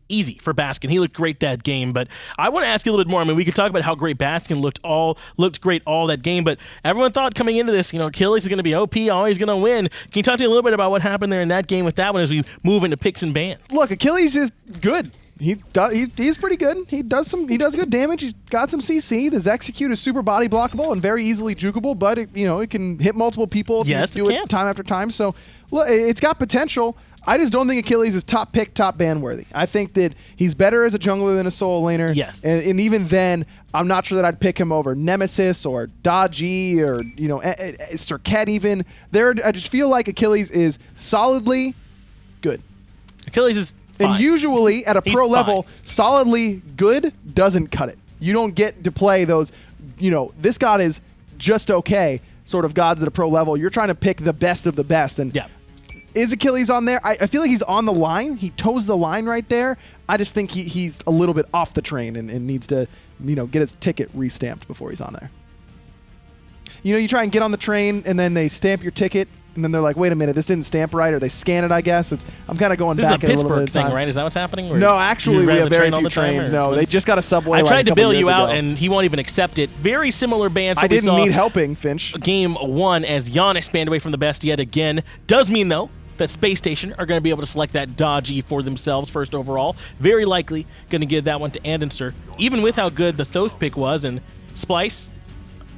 easy for Baskin. He looked great that game, but I want to ask you a little bit more. I mean, we could talk about how great Baskin looked great all that game, but everyone thought coming into this, Achilles is going to be OP, always going to win. Can you talk to me a little bit about what happened there in that game with that one as we move into picks and bans? Look, Achilles is good. He's pretty good. He does good damage. He's got some CC. His execute is super body blockable and very easily jukable, but it can hit multiple people if you do it time after time. So look, it's got potential. I just don't think Achilles is top pick, top ban worthy. I think that he's better as a jungler than a solo laner. Yes. And even then, I'm not sure that I'd pick him over Nemesis or Dodgy or Circuit even. I just feel like Achilles is solidly good. Achilles is fine. And usually at a pro level, solidly good doesn't cut it. You don't get to play those, this god is just okay sort of gods at a pro level. You're trying to pick the best of the best. And is Achilles on there? I feel like he's on the line. He toes the line right there. I just think he's a little bit off the train and needs to, get his ticket re-stamped before he's on there. You try and get on the train and then they stamp your ticket and then they're like, wait a minute, this didn't stamp right, or they scan it, I guess. I'm kind of going back a little bit of time. This is a Pittsburgh thing, right? Is that what's happening? Or no, actually, we have very few trains. No, they just got a subway. I tried to bail you out, ago. And he won't even accept it. Very similar bans. I didn't need helping, Finch. Game 1 as Giannis banned away from the best yet again. Does mean, though, that SpaceStation are going to be able to select that Dodgy for themselves first overall. Very likely going to give that one to andinster, even with how good the Thoth pick was, and Splyce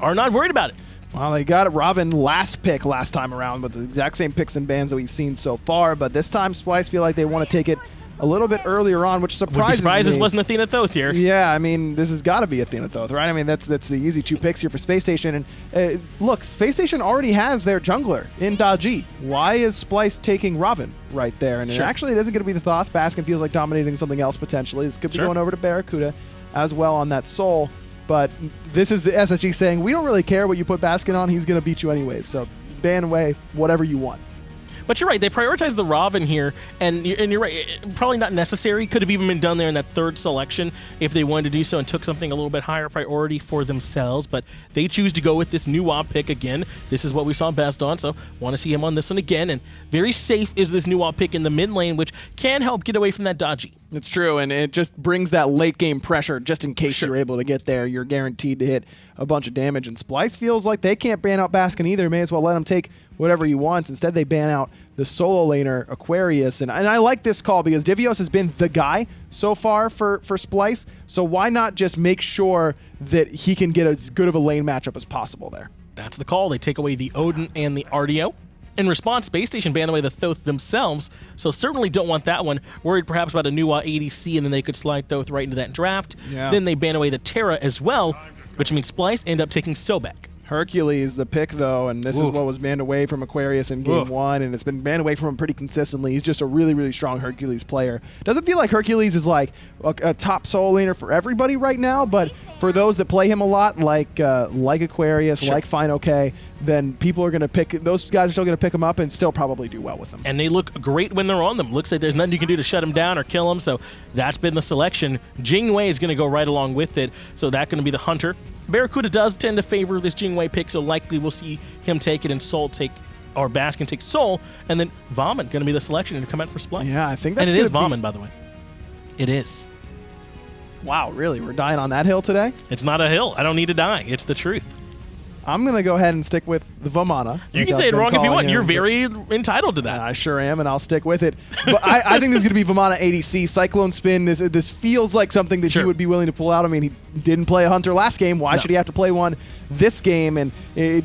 are not worried about it. Well, they got Robin last pick last time around with the exact same picks and bans that we've seen so far, but this time Splyce feel like they want to take it a little bit earlier on, which surprises me. This wasn't Athena Thoth here. Yeah, I mean, this has got to be Athena Thoth, right? I mean, that's the easy 2 picks here for SpaceStation. And look, SpaceStation already has their jungler in Dodgy. Why is Splyce taking Robin right there? And actually, it isn't going to be the Thoth. Baskin feels like dominating something else potentially. This could be going over to BaRRaCCuDDa as well on that Soul. But this is the SSG saying, we don't really care what you put Baskin on. He's going to beat you anyways. So ban away whatever you want. But you're right. They prioritized the Robin here, and you're right. Probably not necessary. Could have even been done there in that 3rd selection if they wanted to do so and took something a little bit higher priority for themselves. But they choose to go with this new WoP pick again. This is what we saw best on, so want to see him on this one again. And very safe is this new WoP pick in the mid lane, which can help get away from that Dodgy. It's true, and it just brings that late game pressure just in case you're able to get there. You're guaranteed to hit a bunch of damage, and Splyce feels like they can't ban out Baskin either. May as well let him take whatever he wants. Instead, they ban out the solo laner, Aquarius, and I like this call because Divios has been the guy so far for Splyce, so why not just make sure that he can get as good of a lane matchup as possible there? That's the call. They take away the Odin and the RDO. In response, SpaceStation banned away the Thoth themselves, so certainly don't want that one. Worried perhaps about a new ADC, and then they could slide Thoth right into that draft. Yeah. Then they ban away the Terra as well, which means Splyce end up taking Sobek. Hercules, the pick, though, and this is what was banned away from Aquarius in Game 1, and it's been banned away from him pretty consistently. He's just a really, really strong Hercules player. Doesn't feel like Hercules is like a top solo laner for everybody right now, but for those that play him a lot, like Aquarius, like Fine OK, then people are going to pick, those guys are still going to pick him up and still probably do well with them. And they look great when they're on them. Looks like there's nothing you can do to shut them down or kill them, so that's been the selection. Jingwei is going to go right along with it, so that's going to be the Hunter. BaRRaCCuDDa does tend to favor this Jingwei pick, so likely we'll see him take it and Soul take, or Baskin take Soul, and then Vomit going to be the selection to come out for Splyce. Yeah, I think that's And it is Vomit, by the way. It is. Wow, really? We're dying on that hill today? It's not a hill. I don't need to die. It's the truth. I'm going to go ahead and stick with the Vamana. You can say it wrong if you want. You're very entitled to that. I sure am, and I'll stick with it. But I think this is going to be Vamana ADC. CycloneSpin, this feels like something that he would be willing to pull out. I mean, he didn't play a Hunter last game. Why should he have to play one this game? And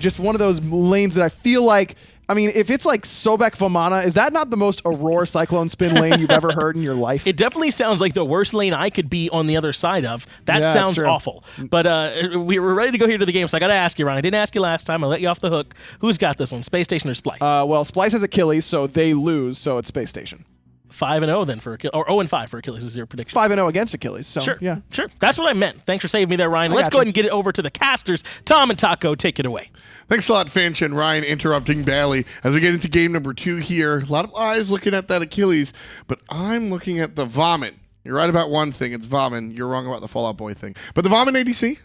just one of those lanes that I feel like, I mean, if it's like Sobek Vamana, is that not the most Aror CycloneSpin lane you've ever heard in your life? It definitely sounds like the worst lane I could be on the other side of. That sounds awful. But we were ready to go here to the game, so I got to ask you, Ron. I didn't ask you last time. I'll let you off the hook. Who's got this one, SpaceStation or Splyce? Well, Splyce has Achilles, so they lose, so it's SpaceStation. 5-0 then for Achilles, or 0-5 for Achilles is your prediction. 5-0 against Achilles, so sure. Yeah. That's what I meant. Thanks for saving me there, Ryan. Let's go ahead and get it over to the casters. Tom and Taco, take it away. Thanks a lot, Finch and Ryan interrupting Bailey as we get into game number 2 here. A lot of eyes looking at that Achilles, but I'm looking at the Vomit. You're right about one thing. It's Vomit. You're wrong about the Fallout Boy thing. But the Vomit ADC,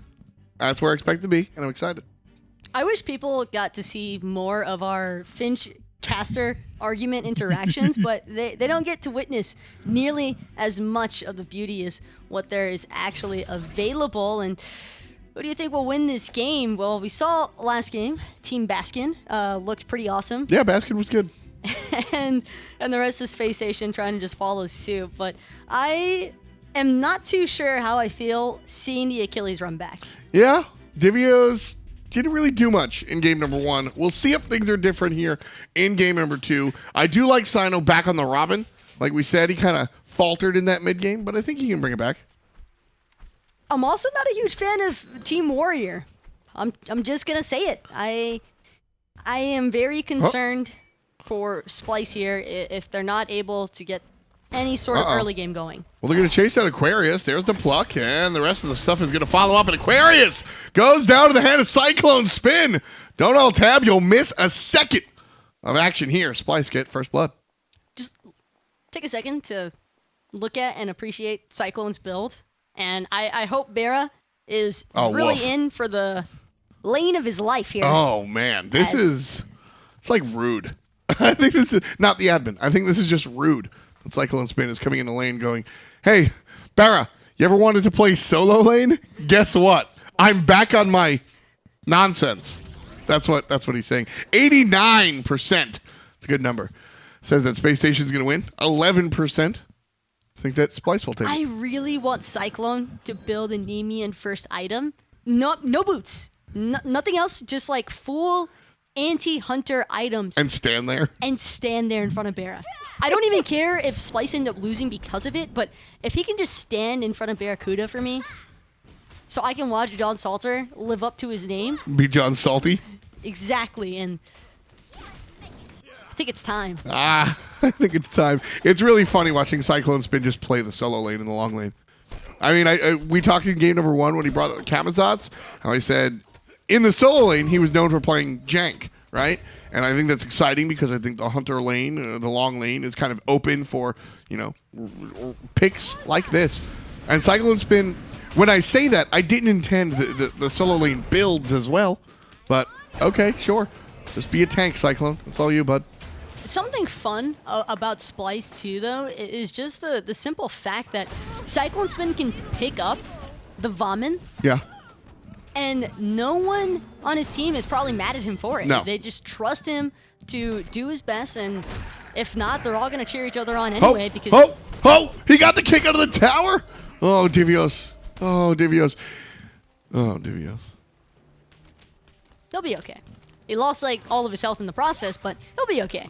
that's where I expect to be, and I'm excited. I wish people got to see more of our Finch caster argument interactions, but they don't get to witness nearly as much of the beauty as what there is actually available. And who do you think will win this game? Well, we saw last game, Team Baskin looked pretty awesome. Yeah, Baskin was good. and the rest of SpaceStation trying to just follow suit. But I am not too sure how I feel seeing the Achilles run back. Yeah, Divios didn't really do much in game number 1. We'll see if things are different here in game number 2. I do like Cyno back on the Robin. Like we said, he kind of faltered in that mid game, but I think he can bring it back. I'm also not a huge fan of Team Warrior. I'm just gonna say it. I am very concerned for Splyce here if they're not able to get any sort of early game going. Well, they're going to chase out Aquarius. There's the pluck, and the rest of the stuff is going to follow up. And Aquarius goes down to the hand of CycloneSpin. Don't all tab. You'll miss a second of action here. Splyce get first blood. Just take a second to look at and appreciate Cyclone's build. And I hope BaRRa is really in for the lane of his life here. Oh, man. This is... It's like rude. I think this is... Not the admin. I think this is just rude. CycloneSpin is coming in the lane going, hey, BaRRa, you ever wanted to play solo lane? Guess what? I'm back on my nonsense. That's what he's saying. 89%. It's a good number. Says that SpaceStation's going to win. 11%. I think that Splyce will take it. I really want Cyclone to build a Nemean first item. No boots. Nothing else. Just like full anti-hunter items. And stand there. And stand there in front of BaRRa. I don't even care if Splyce end up losing because of it, but if he can just stand in front of BaRRaCCuDDa for me, so I can watch John Salter live up to his name. Be John Salty. Exactly, and I think it's time. I think it's time. It's really funny watching CycloneSpin just play the solo lane in the long lane. I mean, we talked in game number 1 when he brought up Kamazats, how he said in the solo lane he was known for playing jank, right? And I think that's exciting because I think the hunter lane, the long lane, is kind of open for, picks like this. And CycloneSpin, when I say that, I didn't intend the solo lane builds as well. But, okay, sure. Just be a tank, Cyclone. That's all you, bud. Something fun about Splyce, too, though, is just the simple fact that CycloneSpin can pick up the Vomit. Yeah. And no one on his team is probably mad at him for it. No. They just trust him to do his best, and if not, they're all going to cheer each other on anyway. Because he got the kick out of the tower. Oh, Divios. Oh, Divios. Oh, Divios. He'll be okay. He lost like all of his health in the process, but he'll be okay.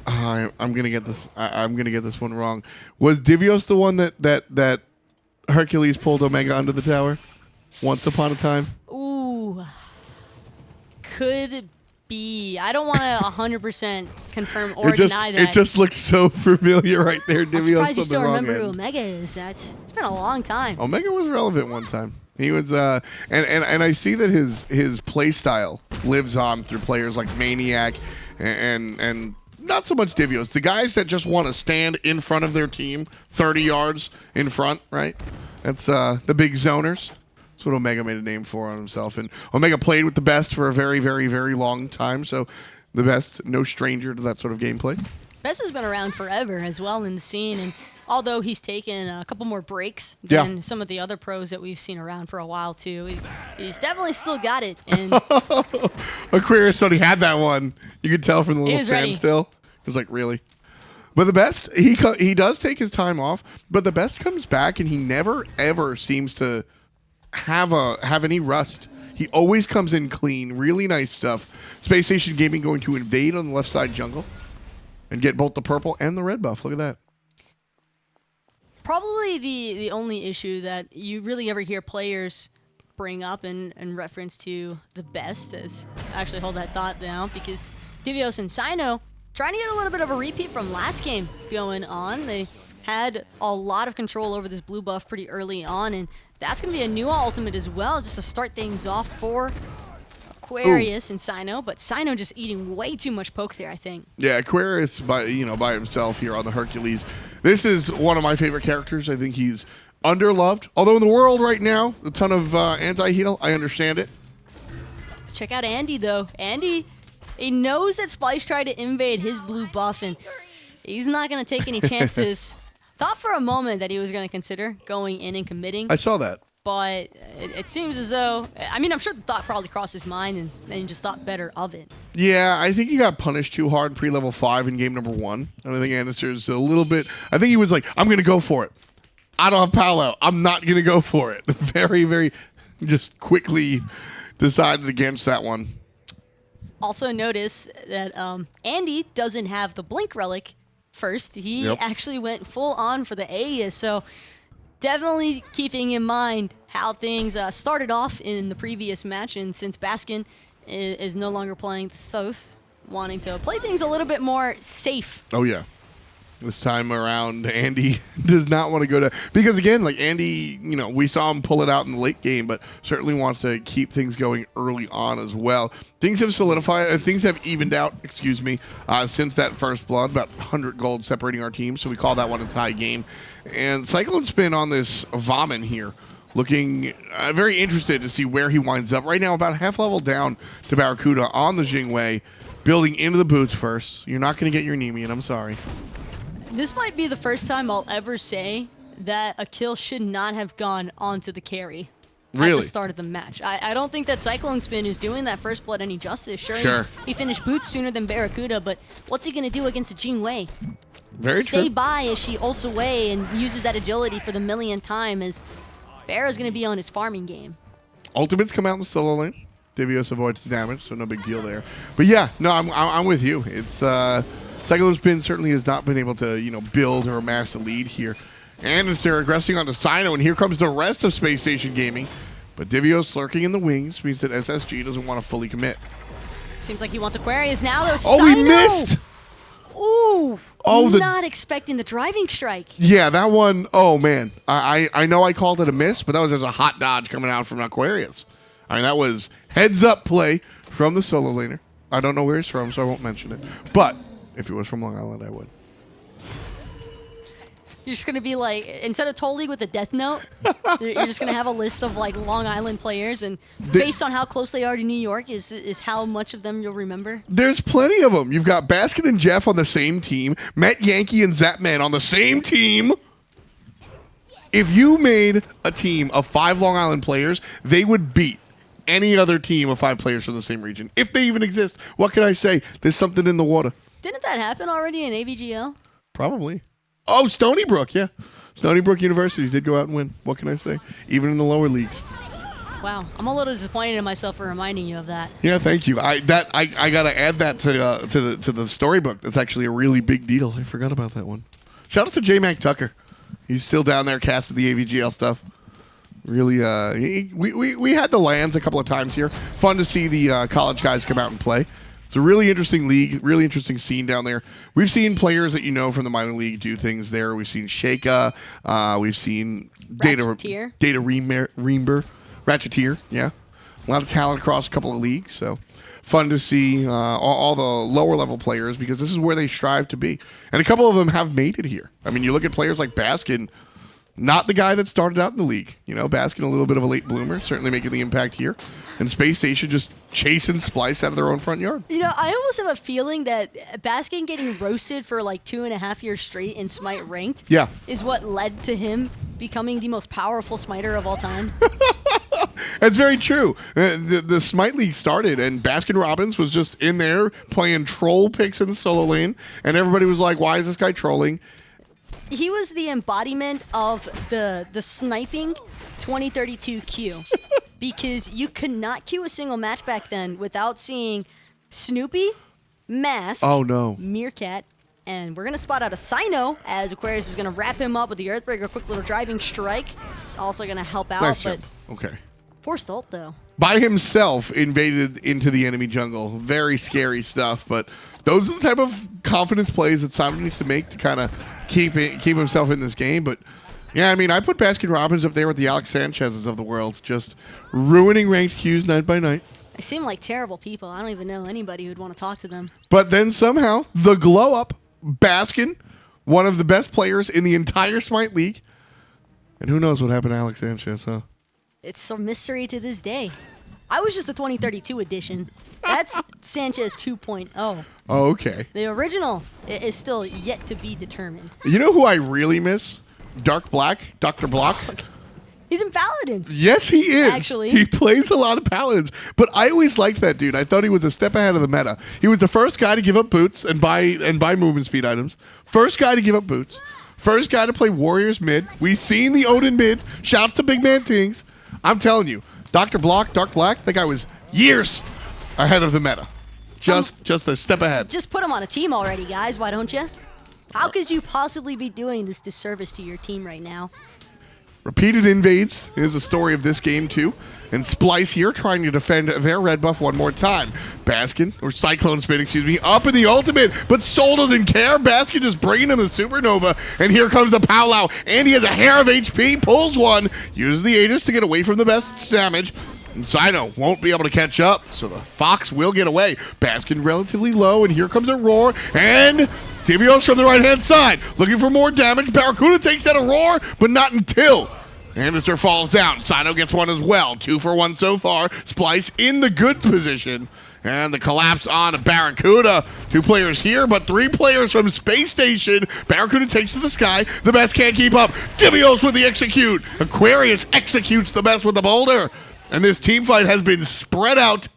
I'm gonna get this. I'm gonna get this one wrong. Was Divios the one that Hercules pulled Omega under the tower? Once upon a time? Ooh. Could be. I don't want to 100% confirm or deny that. It just looked so familiar right there, Divios. I'm surprised you on still the wrong remember who end. Omega is. It's been a long time. Omega was relevant one time. He was, and I see that his play style lives on through players like Maniac and not so much Divios. The guys that just want to stand in front of their team, 30 yards in front, right? That's the big zoners. That's what Omega made a name for on himself. And Omega played with TheBest for a very, very, very long time. So TheBest, no stranger to that sort of gameplay. Best has been around forever as well in the scene. And although he's taken a couple more breaks than some of the other pros that we've seen around for a while, too, he's definitely still got it. And Aquarius thought he had that one. You could tell from the little standstill. He was like, really? But TheBest, he does take his time off, but TheBest comes back and he never, ever seems to have any rust. He always comes in clean. Really nice stuff. SpaceStation Gaming going to invade on the left side jungle and get both the purple and the red buff. Look at that. Probably the only issue that you really ever hear players bring up in reference to TheBest is, actually hold that thought down, because Divios and Cyno trying to get a little bit of a repeat from last game going on. They had a lot of control over this blue buff pretty early on, and that's going to be a new ultimate as well, just to start things off for Aquarius and Cyno, but Cyno just eating way too much poke there, I think. Yeah, Aquarius by himself here on the Hercules. This is one of my favorite characters. I think he's underloved. Although in the world right now, a ton of anti-heal. I understand it. Check out Andy, though. Andy He knows that Splyce tried to invade his blue buff, and he's not going to take any chances. Thought for a moment that he was going to consider going in and committing. I saw that. But it seems as though, I mean, I'm sure the thought probably crossed his mind, and then he just thought better of it. Yeah, I think he got punished too hard pre-level 5 in game number 1. And I think Andinster's a little bit... I think he was like, I'm going to go for it. I don't have Paolo. I'm not going to go for it. Very, very just quickly decided against that one. Also notice that Andy doesn't have the Blink Relic first. He actually went full on for the Aegis, so... Definitely keeping in mind how things started off in the previous match, and since Baskin is no longer playing Thoth, wanting to play things a little bit more safe. Oh, yeah. This time around, Andy does not want to go to... Because, again, like Andy, you know, we saw him pull it out in the late game, but certainly wants to keep things going early on as well. Things have solidified. Things have evened out, since that first blood. About 100 gold separating our teams, so we call that one a tie game. And CycloneSpin on this Vomit here, looking very interested to see where he winds up. Right now, about half level down to BaRRaCCuDDa on the Jingwei, building into the boots first. You're not going to get your Nemean, I'm sorry. This might be the first time I'll ever say that a kill should not have gone onto the carry at the start of the match. I don't think that CycloneSpin is doing that first blood any justice. Sure. He finished boots sooner than BaRRaCCuDDa, but what's he going to do against a Jingwei? Very true. Stay by as she ults away and uses that agility for the millionth time, as Barra's going to be on his farming game. Ultimates come out in the solo lane. Divios avoids the damage, so no big deal there. But yeah, no, I'm with you. It's CycloneSpin certainly has not been able to, build or amass a lead here. Andinster aggressing onto Cyno, and here comes the rest of SpaceStation Gaming. But Divios lurking in the wings means that SSG doesn't want to fully commit. Seems like he wants Aquarius now, though. Oh, Cyno! He missed! Ooh! Oh, not expecting the driving strike. Yeah, that one, oh man. I know I called it a miss, but that was just a hot dodge coming out from Aquarius. I mean, that was heads-up play from the solo laner. I don't know where he's from, so I won't mention it. But if it was from Long Island, I would. You're just going to be like, instead of Toll League with a death note, you're just going to have a list of like Long Island players, and based on how close they are to New York is how much of them you'll remember? There's plenty of them. You've got Baskin and Jeff on the same team, Met Yankee and Zapman on the same team. If you made a team of 5 Long Island players, they would beat any other team of 5 players from the same region. If they even exist. What can I say? There's something in the water. Didn't that happen already in AVGL? Probably. Oh, Stony Brook, yeah. Stony Brook University did go out and win. What can I say? Even in the lower leagues. Wow, I'm a little disappointed in myself for reminding you of that. Yeah, thank you. I gotta add that to the storybook. That's actually a really big deal. I forgot about that one. Shout out to J Mac Tucker. He's still down there casting the AVGL stuff. Really, we had the lands a couple of times here. Fun to see the college guys come out and play. It's a really interesting league, really interesting scene down there. We've seen players that from the minor league do things there. We've seen Sheikah. We've seen Data Reember. Ratcheteer, yeah. A lot of talent across a couple of leagues, so fun to see all the lower level players, because this is where they strive to be. And a couple of them have made it here. I mean, you look at players like Baskin, not the guy that started out in the league. Baskin, a little bit of a late bloomer, certainly making the impact here. And SpaceStation just chasing Splyce out of their own front yard. I almost have a feeling that Baskin getting roasted for like 2.5 years straight in Smite ranked is what led to him becoming the most powerful smiter of all time. That's very true. The Smite League started, and Baskin Robbins was just in there playing troll picks in the solo lane, and everybody was like, why is this guy trolling? He was the embodiment of the sniping 2032 queue. Because you could not queue a single match back then without seeing Snoopy, Mask, Meerkat, and we're going to spot out a Cyno, as Aquarius is going to wrap him up with the Earthbreaker, quick little driving strike. It's also going to help out, nice but jump. Okay. Forced ult, though. By himself, invaded into the enemy jungle. Very scary stuff, but those are the type of confidence plays that Cyno needs to make to kind of keep himself in this game, but yeah, I mean, I put Baskin Robbins up there with the Alex Sanchez's of the world, just ruining ranked queues night by night. They seem like terrible people. I don't even know anybody who'd want to talk to them. But then somehow, the glow up, Baskin, one of the best players in the entire Smite League. And who knows what happened to Alex Sanchez, huh? It's a mystery to this day. I was just the 2032 edition. That's Sanchez 2.0. Oh, okay. The original is still yet to be determined. You know who I really miss? Dark Black, Dr. Block. He's in Paladins. Yes, he is. Actually. He plays a lot of Paladins. But I always liked that dude. I thought he was a step ahead of the meta. He was the first guy to give up boots and buy movement speed items. First guy to give up boots. First guy to play Warriors mid. We've seen the Odin mid. Shouts to Big Man Tings. I'm telling you, Dr. Block, Dark Black, that guy was years ahead of the meta. Just a step ahead. Just put him on a team already, guys. Why don't you? How could you possibly be doing this disservice to your team right now? Repeated invades is the story of this game, too. And Splyce here trying to defend their red buff one more time. Baskin, or CycloneSpin, excuse me, up in the ultimate, but Soul doesn't care. Baskin just bringing him the Supernova, and here comes the Powwow, and he has a hair of HP, pulls one, uses the Aegis to get away from the best damage. And Cyno won't be able to catch up, so the Fox will get away. Baskin relatively low, and here comes Aror, and Divios from the right-hand side, looking for more damage. BaRRaCCuDDa takes that Aror, but not until andinster falls down. Cyno gets one as well. 2 for 1 so far. Splyce in the good position. And the collapse on BaRRaCCuDDa. 2 players here, but 3 players from SpaceStation. BaRRaCCuDDa takes to the sky. TheBest can't keep up. Divios with the execute. Aquarius executes TheBest with the boulder. And this team fight has been spread out.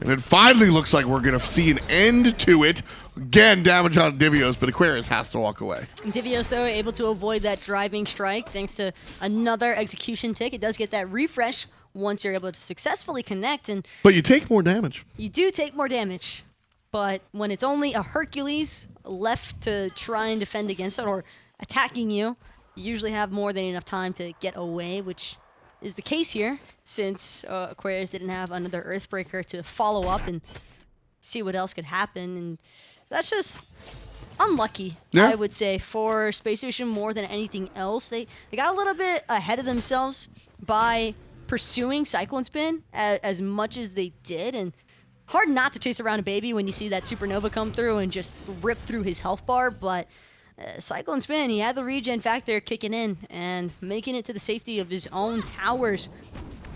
And it finally looks like we're going to see an end to it. Again, damage on Divios, but Aquarius has to walk away. Divios, though, able to avoid that driving strike thanks to another execution tick. It does get that refresh once you're able to successfully connect. But you take more damage. You do take more damage. But when it's only a Hercules left to try and defend against it or attacking you, you usually have more than enough time to get away, which is the case here since Aquarius didn't have another Earthbreaker to follow up and see what else could happen. And that's just unlucky, yeah. I would say, for SpaceStation more than anything else. They got a little bit ahead of themselves by pursuing CycloneSpin as much as they did. And hard not to chase around a baby when you see that Supernova come through and just rip through his health bar. But CycloneSpin, he had the regen factor kicking in and making it to the safety of his own towers,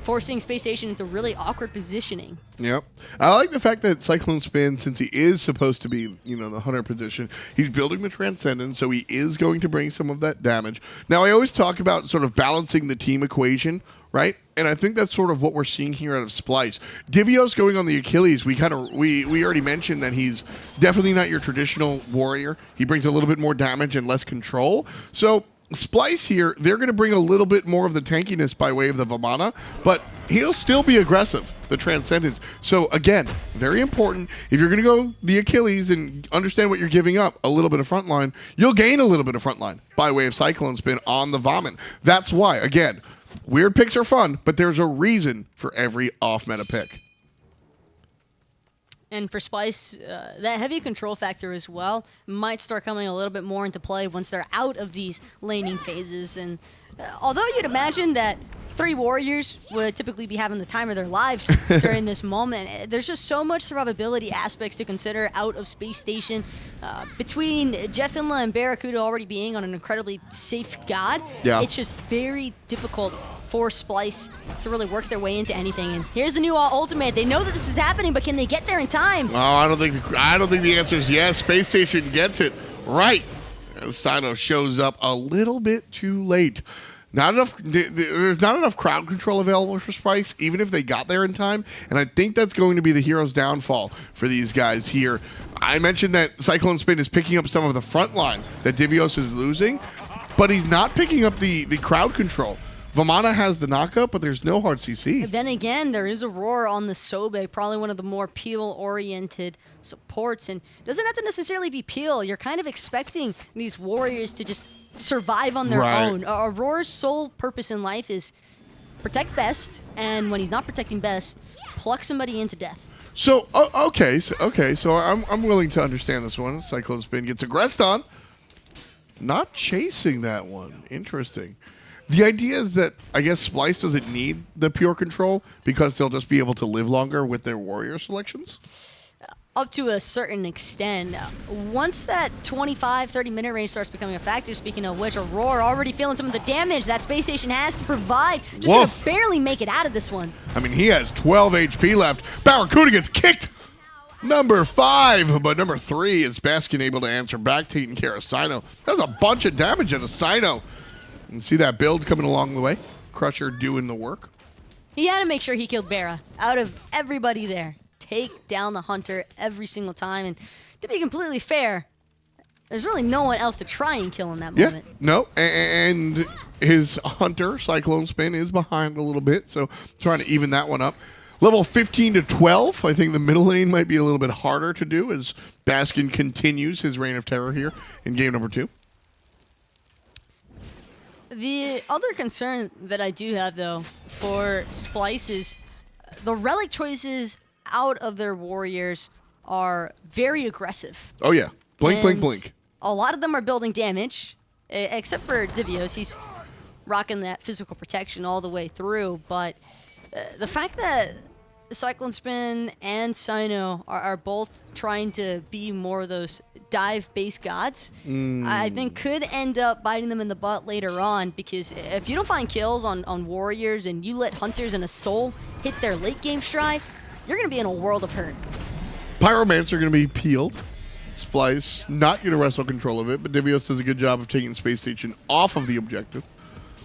forcing SpaceStation into really awkward positioning. Yep. I like the fact that CycloneSpin, since he is supposed to be, the hunter position, he's building the Transcendence, so he is going to bring some of that damage. Now, I always talk about sort of balancing the team equation, right? And I think that's sort of what we're seeing here out of Splyce. Divios going on the Achilles, we already mentioned that he's definitely not your traditional warrior. He brings a little bit more damage and less control. So Splyce here, they're going to bring a little bit more of the tankiness by way of the Vamana, but he'll still be aggressive, the Transcendence. So again, very important. If you're going to go the Achilles and understand what you're giving up, a little bit of frontline, you'll gain a little bit of frontline by way of CycloneSpin on the Vomit. That's why, again, weird picks are fun, but there's a reason for every off-meta pick. And for Splyce, that heavy control factor as well might start coming a little bit more into play once they're out of these laning phases. And although you'd imagine that 3 warriors would typically be having the time of their lives during this moment, there's just so much survivability aspects to consider out of SpaceStation. Between JeffHindla and BaRRaCCuDDa already being on an incredibly safe god, it's just very difficult for Splyce to really work their way into anything. And here's the new ultimate. They know that this is happening, but can they get there in time? Oh, I don't think the answer is yes. SpaceStation gets it right. Cyno shows up a little bit too late. There's not enough crowd control available for Splyce, even if they got there in time. And I think that's going to be the hero's downfall for these guys here. I mentioned that CycloneSpin is picking up some of the front line that Divios is losing, but he's not picking up the crowd control. Vamana has the knockup, but there's no hard CC. And then again, there is Aror on the Sobe, probably one of the more peel-oriented supports. And it doesn't have to necessarily be peel. You're kind of expecting these warriors to just survive on their own. Auror's sole purpose in life is protect best, and when he's not protecting best, pluck somebody into death. So, so I'm willing to understand this one. CycloneSpin gets aggressed on. Not chasing that one. Interesting. The idea is that, I guess, Splyce doesn't need the pure control because they'll just be able to live longer with their warrior selections? up to a certain extent. Once that 25-30 minute range starts becoming a factor, speaking of which, Aror already feeling some of the damage that SpaceStation has to provide. Just gonna barely make it out of this one. I mean, he has 12 HP left. BaRRaCCuDDa gets kicked. Number 5, but number 3 is Baskin able to answer back, taking care of Cyno. That was a bunch of damage at a Cyno. You can see that build coming along the way. Crusher doing the work. He had to make sure he killed BaRRa out of everybody there. Take down the Hunter every single time. And to be completely fair, there's really no one else to try and kill in that moment. No, and his Hunter, CycloneSpin, is behind a little bit, so trying to even that one up. Level 15 to 12, I think the middle lane might be a little bit harder to do as Baskin continues his reign of terror here in game number 2. The other concern that I do have, though, for Splyce is the relic choices out of their warriors are very aggressive. Oh, yeah. Blink, blink, And blink. A lot of them are building damage, except for Divios. He's rocking that physical protection all the way through. But the fact that CycloneSpin and Cyno are both trying to be more of those dive-based gods, I think could end up biting them in the butt later on, because if you don't find kills on warriors and you let hunters and a soul hit their late-game stride, you're going to be in a world of hurt. Pyromancer are going to be peeled. Splyce not going to wrestle control of it, but Divios does a good job of taking SpaceStation off of the objective.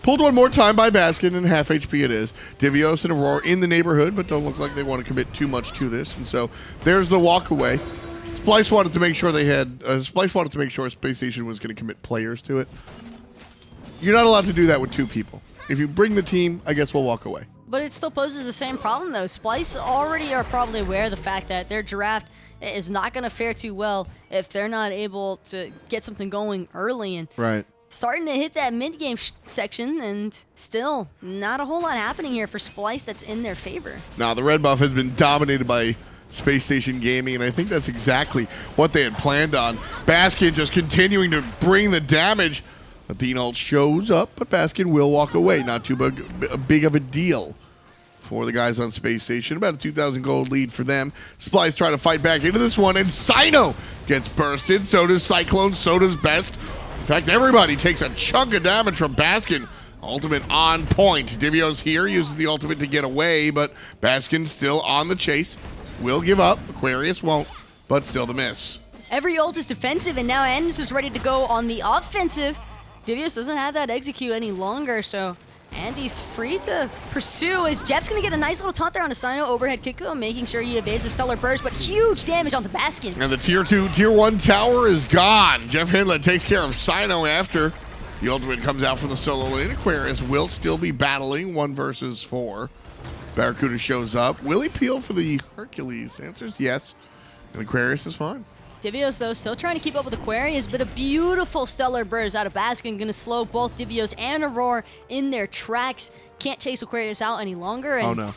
Pulled one more time by Baskin, and half HP it is. Divios and Aror in the neighborhood, but don't look like they want to commit too much to this, and so there's the walk away. Splyce wanted to make sure SpaceStation was going to commit players to it. You're not allowed to do that with 2 people. If you bring the team, I guess we'll walk away. But it still poses the same problem, though. Splyce already are probably aware of the fact that their draft is not going to fare too well if they're not able to get something going early. And Right. starting to hit that mid-game section, and still not a whole lot happening here for Splyce that's in their favor. Now, the red buff has been dominated by SpaceStation Gaming, and I think that's exactly what they had planned on. Baskin just continuing to bring the damage. Athena ult shows up, but Baskin will walk away. Not too big of a deal for the guys on SpaceStation. About a 2,000 gold lead for them. Splyce trying to fight back into this one, and Cyno gets bursted. So does Cyclone, so does Best. In fact, everybody takes a chunk of damage from Baskin. Ultimate on point. Divios here uses the ultimate to get away, but Baskin still on the chase. Will give up. Aquarius won't, but still the miss. Every ult is defensive, and now Andinster is ready to go on the offensive. Divios doesn't have that execute any longer, so Andy's free to pursue as Jeff's going to get a nice little taunt there on a Cyno overhead kick, though, making sure he evades the stellar burst, but huge damage on the Baskin. And the tier 2, tier 1 tower is gone. JeffHindla takes care of Cyno after the ultimate comes out from the solo lane. Aquarius will still be battling 1 versus 4. BaRRaCCuDDa shows up. Will he peel for the Hercules? Answer's yes. And Aquarius is fine. Divios, though, still trying to keep up with Aquarius, but a beautiful stellar burst out of Baskin, going to slow both Divios and Aror in their tracks. Can't chase Aquarius out any longer, and Oh, no.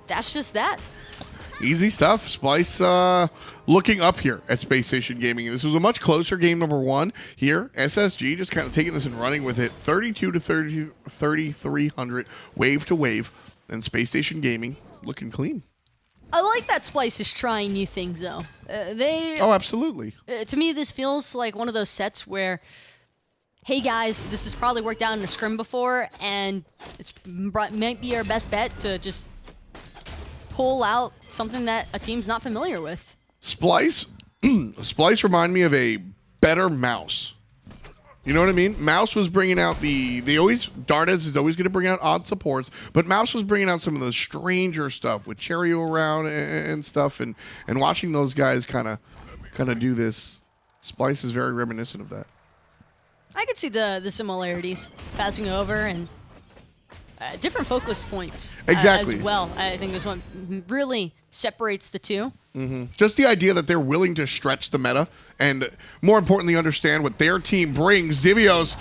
that's just that. Easy stuff. Splyce looking up here at SpaceStation Gaming. This was a much closer game number 1 here. SSG just kind of taking this and running with it. 32 to 3,300 wave to wave. And SpaceStation Gaming looking clean. I like that Splyce is trying new things, though. Oh, absolutely. To me, this feels like one of those sets where, hey guys, this has probably worked out in a scrim before, and it might be our best bet to just pull out something that a team's not familiar with. Splyce remind me of a better mouse. You know what I mean? Mouse was bringing out Dardes is always going to bring out odd supports, but Mouse was bringing out some of the stranger stuff with Cherio around and stuff, and watching those guys kind of do this. Splyce is very reminiscent of that. I could see the similarities, passing over and different focus points Exactly. as well. I think is what really separates the two. Just the idea that they're willing to stretch the meta and, more importantly, understand what their team brings. Divios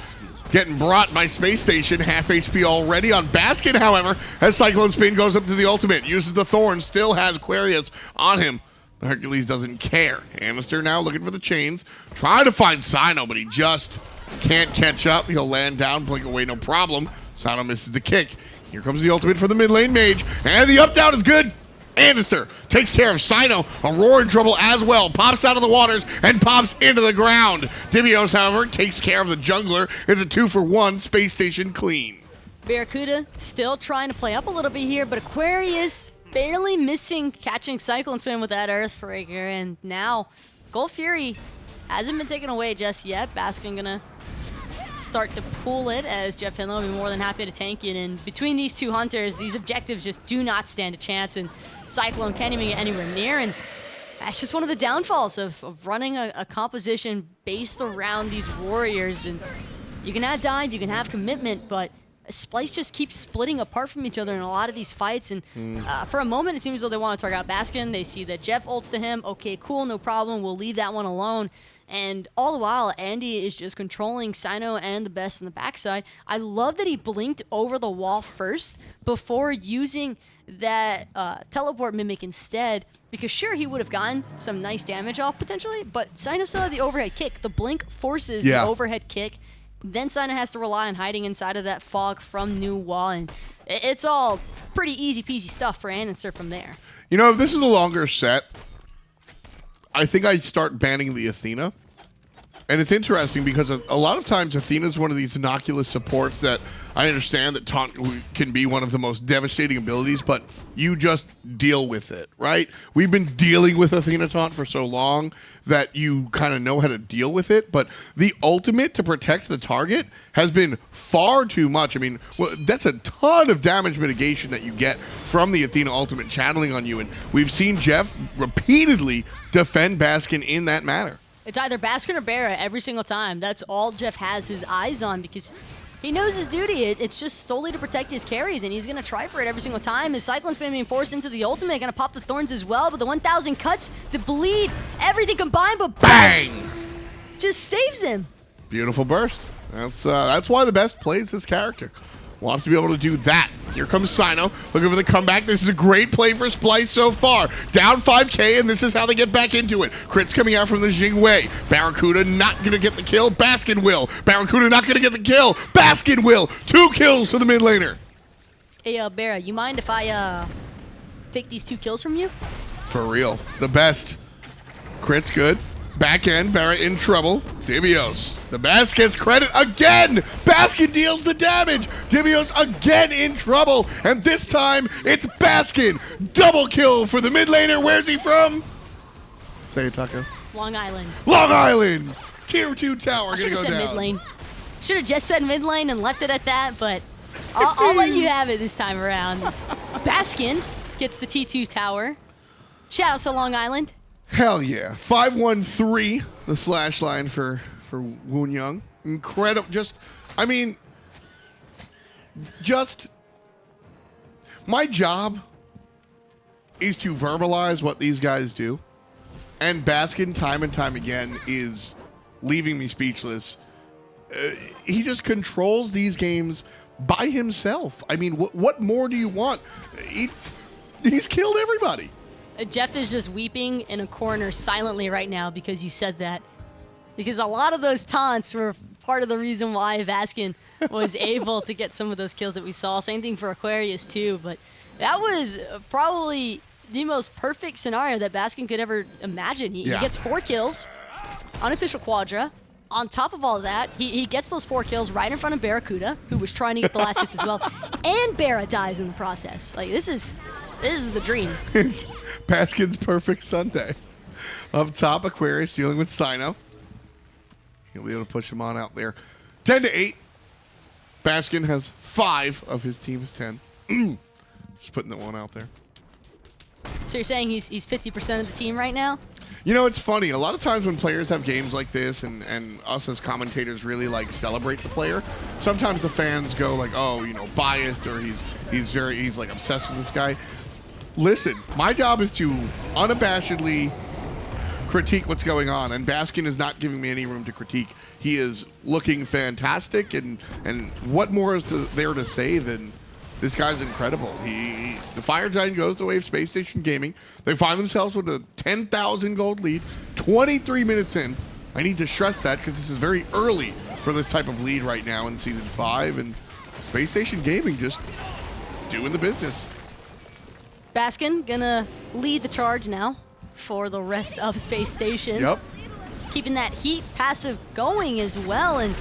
getting brought by SpaceStation, half HP already on Baskin, however, as CycloneSpin goes up to the ultimate, uses the Thorn, still has Aquarius on him. The Hercules doesn't care. Andinster now looking for the chains, trying to find Cyno, but he just can't catch up. He'll land down, blink away, no problem. Cyno misses the kick. Here comes the ultimate for the mid lane mage, and the up down is good. Andinster takes care of Cyno. Aror in trouble as well. Pops out of the waters and pops into the ground. Divios, however, takes care of the jungler. It's a 2-for-1 SpaceStation clean. BaRRaCCuDDa still trying to play up a little bit here, but Aquarius barely missing catching CycloneSpin with that Earthbreaker, and now Gold Fury hasn't been taken away just yet. Baskin gonna start to pull it as JeffHindla will be more than happy to tank it, and between these two hunters, these objectives just do not stand a chance, and Cyclone can't even get anywhere near, and that's just one of the downfalls of running a composition based around these warriors. And you can have dive, you can have commitment, but Splyce just keeps splitting apart from each other in a lot of these fights, and for a moment it seems as though they want to target out Baskin. They see that Jeff ults to him. Okay, cool, no problem, we'll leave that one alone. And all the while, Andy is just controlling Cyno and TheBest in the backside. I love that he blinked over the wall first before using that teleport mimic instead, because sure, he would have gotten some nice damage off potentially, but Cyno still had the overhead kick. The blink forces the overhead kick. Then Cyno has to rely on hiding inside of that fog from new wall, and it's all pretty easy peasy stuff for andinster from there. You know, if this is a longer set, I think I'd start banning the Athena. And it's interesting because a lot of times Athena is one of these innocuous supports that I understand that taunt can be one of the most devastating abilities, but you just deal with it, right? We've been dealing with Athena taunt for so long that you kind of know how to deal with it, but the ultimate to protect the target has been far too much. I mean, well, that's a ton of damage mitigation that you get from the Athena ultimate channeling on you, and we've seen Jeff repeatedly defend Baskin in that manner. It's either Baskin or BaRRa every single time. That's all Jeff has his eyes on, because he knows his duty. It's just solely to protect his carries, and he's going to try for it every single time. His CycloneSpin being forced into the ultimate, going to pop the thorns as well, but the 1,000 cuts, the bleed, everything combined, but bang! Just saves him. Beautiful burst. That's why TheBest plays this character. Wants to be able to do that. Here comes Cyno, looking for the comeback. This is a great play for Splyce so far. Down 5K, and this is how they get back into it. Crits coming out from the Jing Wei. BaRRaCCuDDa not going to get the kill. Baskin will. BaRRaCCuDDa not going to get the kill. Baskin will. 2 kills for the mid laner. Hey, BaRRa, you mind if I take these 2 kills from you? For real. TheBest. Crits good. Back end, BaRRa in trouble. Divios. TheBest gets credit again. Baskin deals the damage. Divios again in trouble. And this time, it's Baskin. Double kill for the mid laner. Where's he from? Say it, Taco. Long Island. Long Island. Tier 2 tower gonna go said down. Mid lane. Should have just said mid lane and left it at that, but I'll let you have it this time around. Baskin gets the T2 tower. Shout out to Long Island. Hell yeah. 513, the slash line for Woon Young. Incredible. My job is to verbalize what these guys do. And Baskin, time and time again, is leaving me speechless. He just controls these games by himself. I mean, what more do you want? He's killed everybody. Jeff is just weeping in a corner silently right now because you said that. Because a lot of those taunts were part of the reason why Baskin was able to get some of those kills that we saw. Same thing for Aquarius too, but that was probably the most perfect scenario that Baskin could ever imagine. He gets 4 kills, unofficial quadra. On top of all of that, he gets those 4 kills right in front of BaRRaCCuDDa, who was trying to get the last hits as well, and BaRRa dies in the process. Like, this is the dream. It's Baskin's perfect Sunday. Up top, Aquarius dealing with Cyno. He'll be able to push him on out there. 10-8. Baskin has 5 of his team's 10. Just putting that one out there. So you're saying he's 50% of the team right now? You know, it's funny. A lot of times when players have games like this and us as commentators really like celebrate the player, sometimes the fans go like, oh, you know, biased, or he's like obsessed with this guy. Listen, my job is to unabashedly critique what's going on, and Baskin is not giving me any room to critique. He is looking fantastic, and what more is there to say than this guy's incredible. The Fire Giant goes the way of SpaceStation Gaming. They find themselves with a 10,000 gold lead, 23 minutes in. I need to stress that because this is very early for this type of lead right now in Season 5, and SpaceStation Gaming just doing the business. Baskin gonna lead the charge now for the rest of SpaceStation. Yep. Keeping that heat passive going as well, and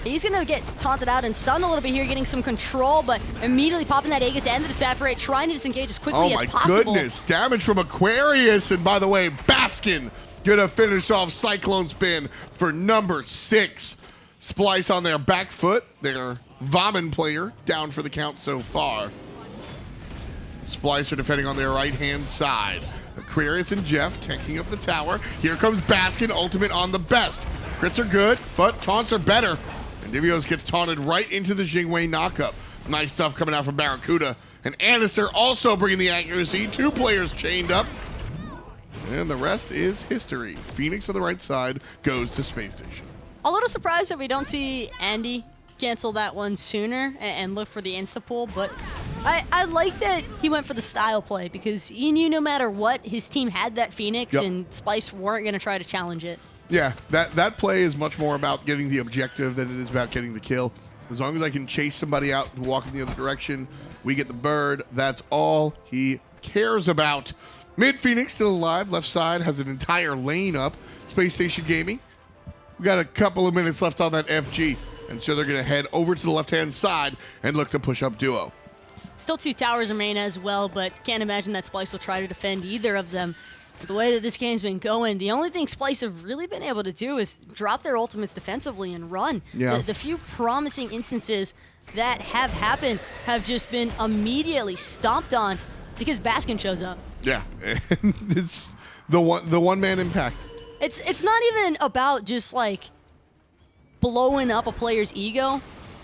he's gonna get taunted out and stunned a little bit here, getting some control, but immediately popping that Aegis and the Disapparate, trying to disengage as quickly as possible. Oh my goodness, damage from Aquarius, and by the way, Baskin gonna finish off CycloneSpin for number 6. Splyce on their back foot, their Vomit player, down for the count so far. Splyce are defending on their right-hand side. Aquarius and Jeff tanking up the tower. Here comes Baskin, ultimate on the best. Crits are good, but taunts are better. And Divios gets taunted right into the Jingwei knockup. Nice stuff coming out from BaRRaCCuDDa. And andinster also bringing the accuracy. 2 players chained up. And the rest is history. Phoenix on the right side goes to SpaceStation. A little surprised that we don't see Andy cancel that one sooner and look for the insta-pull, but I like that he went for the style play because he knew no matter what, his team had that Phoenix and Splyce weren't going to try to challenge it. Yeah, that play is much more about getting the objective than it is about getting the kill. As long as I can chase somebody out and walk in the other direction, we get the bird. That's all he cares about. Mid Phoenix still alive. Left side has an entire lane up. SpaceStation Gaming. We got a couple of minutes left on that FG. And so they're going to head over to the left-hand side and look to push up duo. Still 2 towers remain as well, but can't imagine that Splyce will try to defend either of them. The way that this game's been going, the only thing Splyce have really been able to do is drop their ultimates defensively and run. Yeah. The few promising instances that have happened have just been immediately stomped on because Baskin shows up. Yeah, and it's the one-man impact. It's not even about just like blowing up a player's ego,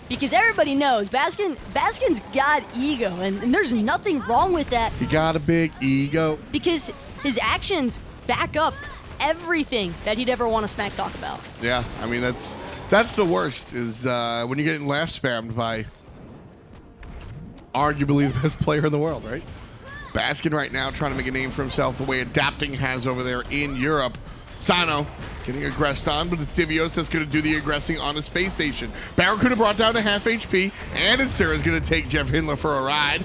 because everybody knows Baskin's got ego, and there's nothing wrong with that. He got a big ego. Because his actions back up everything that he'd ever want to smack talk about. Yeah, I mean, that's the worst, is when you're getting laugh spammed by arguably the best player in the world, right? Baskin right now trying to make a name for himself the way Adapting has over there in Europe. Cyno getting aggressed on, but it's Divios that's going to do the aggressing on the SpaceStation. BaRRaCCuDDa brought down to half HP, and andinster is going to take JeffHindla for a ride.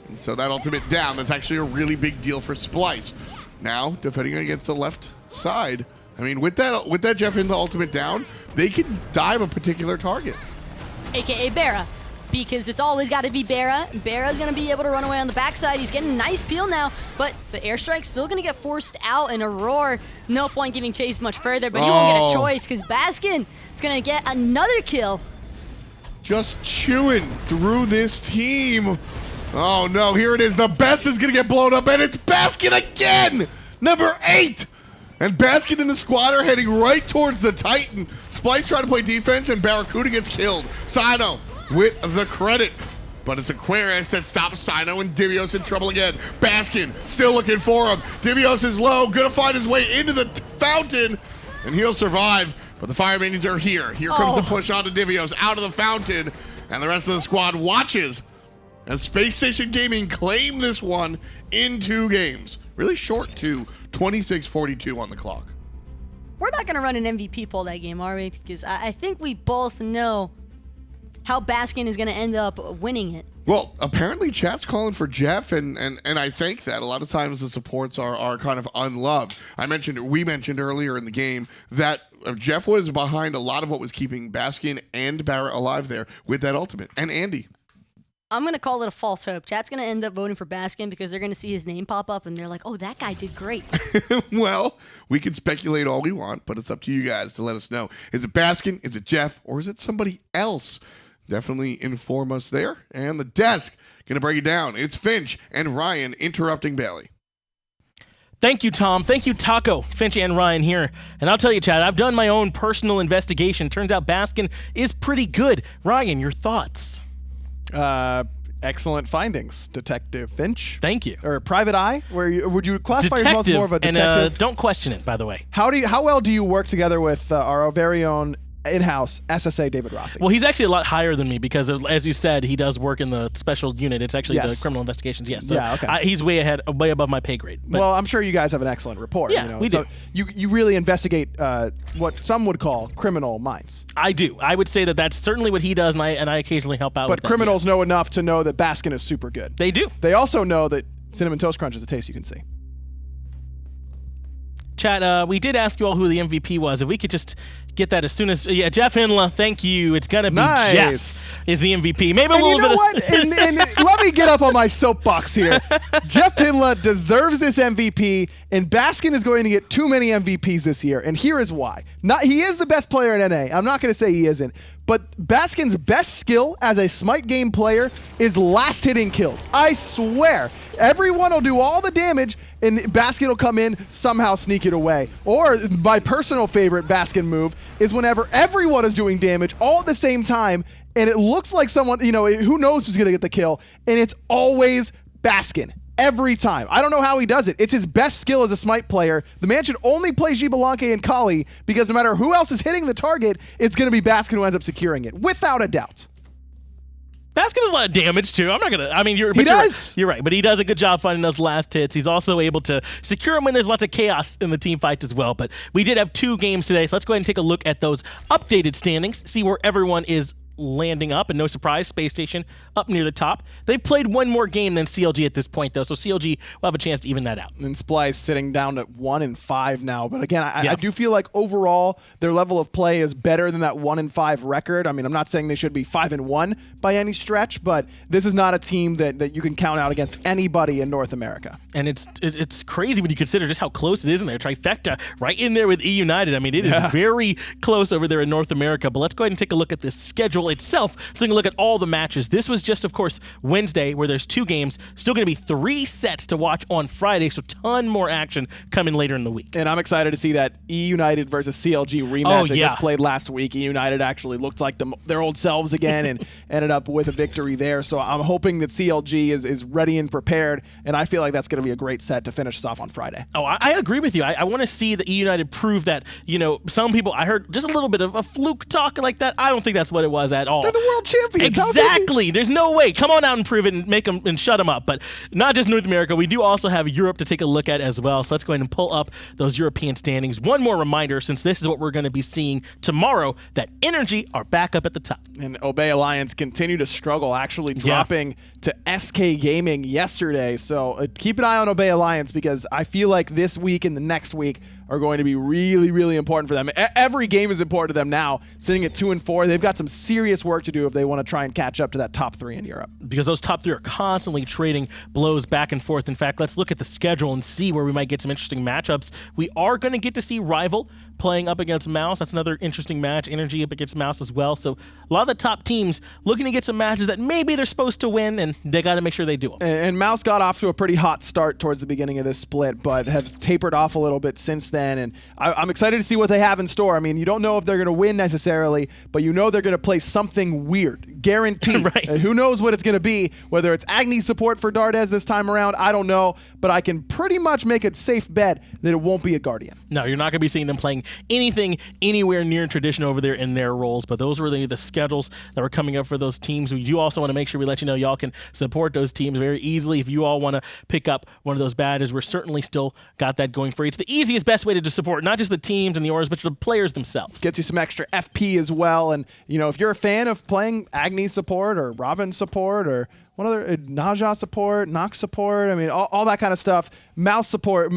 And so that ultimate down, that's actually a really big deal for Splyce. Now, defending against the left side. I mean, with that JeffHindla ultimate down, they can dive a particular target. AKA BaRRa. Because it's always got to be BaRRa. BaRRa's going to be able to run away on the backside. He's getting a nice peel now, but the airstrike's still going to get forced out, and Aror, no point giving chase much further, but he won't get a choice because Baskin is going to get another kill. Just chewing through this team. Oh no, here it is. The best is going to get blown up, and it's Baskin again! Number 8! And Baskin and the squad are heading right towards the Titan. Splyce trying to play defense, and BaRRaCCuDDa gets killed. Cyno with the credit. But it's Aquarius that stops Cyno, and Divios in trouble again. Baskin still looking for him. Divios is low, gonna find his way into the fountain, and he'll survive. But the Fire Minions are here. Here comes the push onto Divios, out of the fountain, and the rest of the squad watches as SpaceStation Gaming claim this one in 2 games. Really short too, 26:42 on the clock. We're not going to run an MVP poll that game, are we? Because I think we both know how Baskin is going to end up winning it. Well, apparently chat's calling for Jeff, and I think that a lot of times the supports are kind of unloved. We mentioned earlier in the game that Jeff was behind a lot of what was keeping Baskin and BaRRa alive there with that ultimate, and Andy. I'm going to call it a false hope. Chat's going to end up voting for Baskin because they're going to see his name pop up, and they're like, oh, that guy did great. Well, we can speculate all we want, but it's up to you guys to let us know. Is it Baskin, is it Jeff, or is it somebody else? Definitely inform us there. And the desk going to break it down. It's Finch and Ryan interrupting Bailey. Thank you, Tom. Thank you, Taco, Finch, and Ryan here. And I'll tell you, Chad, I've done my own personal investigation. Turns out Baskin is pretty good. Ryan, your thoughts? Excellent findings, Detective Finch. Thank you. Or Private Eye, would you classify yourself as more of a detective? And don't question it, by the way. How well do you work together with our very own in-house SSA David Rossi? Well, he's actually a lot higher than me because, as you said, he does work in the special unit. It's actually the criminal investigations. Yes. So yeah, okay. He's way above my pay grade. But well, I'm sure you guys have an excellent rapport. Yeah, we do. You really investigate what some would call criminal minds. I do. I would say that that's certainly what he does, and I occasionally help out with that. But criminals know enough to know that Baskin is super good. They do. They also know that Cinnamon Toast Crunch is a taste you can see. Chat, we did ask you all who the MVP was. If we could just get that as soon as... Yeah, JeffHindla, thank you. It's going to be Jeff is the MVP. Maybe a And little you know bit what? And let me get up on my soapbox here. JeffHindla deserves this MVP, and Baskin is going to get too many MVPs this year, and here is why. He is the best player in NA. I'm not going to say he isn't, but Baskin's best skill as a Smite game player is last hitting kills. I swear. Everyone will do all the damage, and Baskin will come in, somehow sneak it away. Or my personal favorite Baskin move is whenever everyone is doing damage all at the same time, and it looks like someone, who knows who's going to get the kill, and it's always Baskin. Every time. I don't know how he does it. It's his best skill as a Smite player. The man should only play Xbalanque and Kali because no matter who else is hitting the target, it's going to be Baskin who ends up securing it, without a doubt. Baskin does a lot of damage too. I'm not gonna. I mean, you're right, but he does a good job finding those last hits. He's also able to secure them when there's lots of chaos in the team fights as well. But we did have 2 games today, so let's go ahead and take a look at those updated standings, see where everyone is landing up, and no surprise, SpaceStation up near the top. They've played one more game than CLG at this point, though, so CLG will have a chance to even that out. And Splyce sitting down at 1-5 now, but again, I do feel like overall their level of play is better than that 1-5 record. I mean, I'm not saying they should be 5-1 by any stretch, but this is not a team that you can count out against anybody in North America. And it's crazy when you consider just how close it is in there. Trifecta right in there with E United. I mean, it is very close over there in North America. But let's go ahead and take a look at this schedule itself, so we can look at all the matches. This was just, of course, Wednesday, where there's 2 games. Still going to be 3 sets to watch on Friday, so ton more action coming later in the week. And I'm excited to see that E United versus CLG rematch they just played last week. E United actually looked like their old selves again and ended up with a victory there. So I'm hoping that CLG is ready and prepared, and I feel like that's going to be a great set to finish us off on Friday. Oh, I agree with you. I want to see the E United prove that, some people, I heard just a little bit of a fluke talk like that. I don't think that's what it was at all. They're the world champions. Exactly. There's no way. Come on out and prove it and make them and shut them up. But not just North America. We do also have Europe to take a look at as well. So let's go ahead and pull up those European standings. One more reminder, since this is what we're going to be seeing tomorrow, that Energy are back up at the top. And Obey Alliance continue to struggle, actually dropping to SK Gaming yesterday. So keep an eye on Obey Alliance, because I feel like this week and the next week are going to be really, really important for them. Every game is important to them now. Sitting at 2-4, they've got some serious work to do if they want to try and catch up to that top 3 in Europe. Because those top 3 are constantly trading blows back and forth. In fact, let's look at the schedule and see where we might get some interesting matchups. We are going to get to see Rival playing up against Mouse. That's another interesting match. Energy up against Mouse as well. So a lot of the top teams looking to get some matches that maybe they're supposed to win, and they got to make sure they do them. And Mouse got off to a pretty hot start towards the beginning of this split, but have tapered off a little bit since then. And I'm excited to see what they have in store. I mean, you don't know if they're going to win necessarily, but you know they're going to play something weird. Guaranteed. Right. And who knows what it's going to be, whether it's Agni support for Dardes this time around, I don't know, but I can pretty much make a safe bet that it won't be a Guardian. No, you're not going to be seeing them playing anything anywhere near tradition over there in their roles, but those were the schedules that were coming up for those teams. We do also want to make sure we let you know y'all can support those teams very easily. If you all want to pick up one of those badges, we're certainly still got that going for you. It's the easiest, best way to just support not just the teams and the auras, but the players themselves. Gets you some extra FP as well, and if you're a fan of playing Agni support or Robin support or one other Naja support, Nox support, I mean all that kind of stuff, Mouse support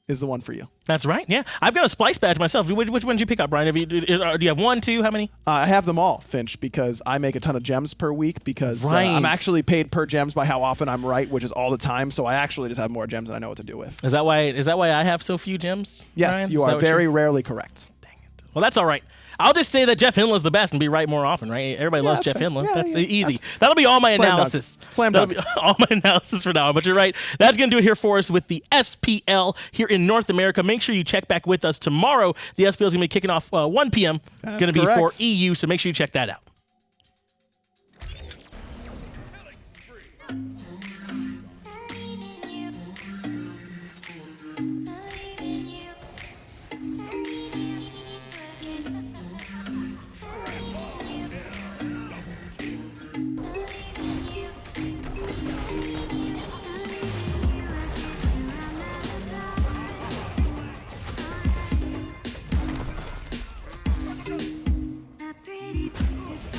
is the one for you. That's right. Yeah, I've got a Splyce badge myself. Which one did you pick up, Brian? Do you have 1, 2? How many? I have them all, Finch, because I make a ton of gems per week. Because right. I'm actually paid per gems by how often I'm right, which is all the time. So I actually just have more gems than I know what to do with. Is that why I have so few gems? Yes, Brian? you are very rarely correct. Dang it. Well, that's all right. I'll just say that JeffHindla is the best and be right more often, right? Everybody loves JeffHindla. Yeah, that's easy. That'll be all my analysis. Slam dunk. That'll be all my analysis for now. But you're right. That's going to do it here for us with the SPL here in North America. Make sure you check back with us tomorrow. The SPL is going to be kicking off 1 p.m. Going to be for EU, so make sure you check that out. Pretty picture.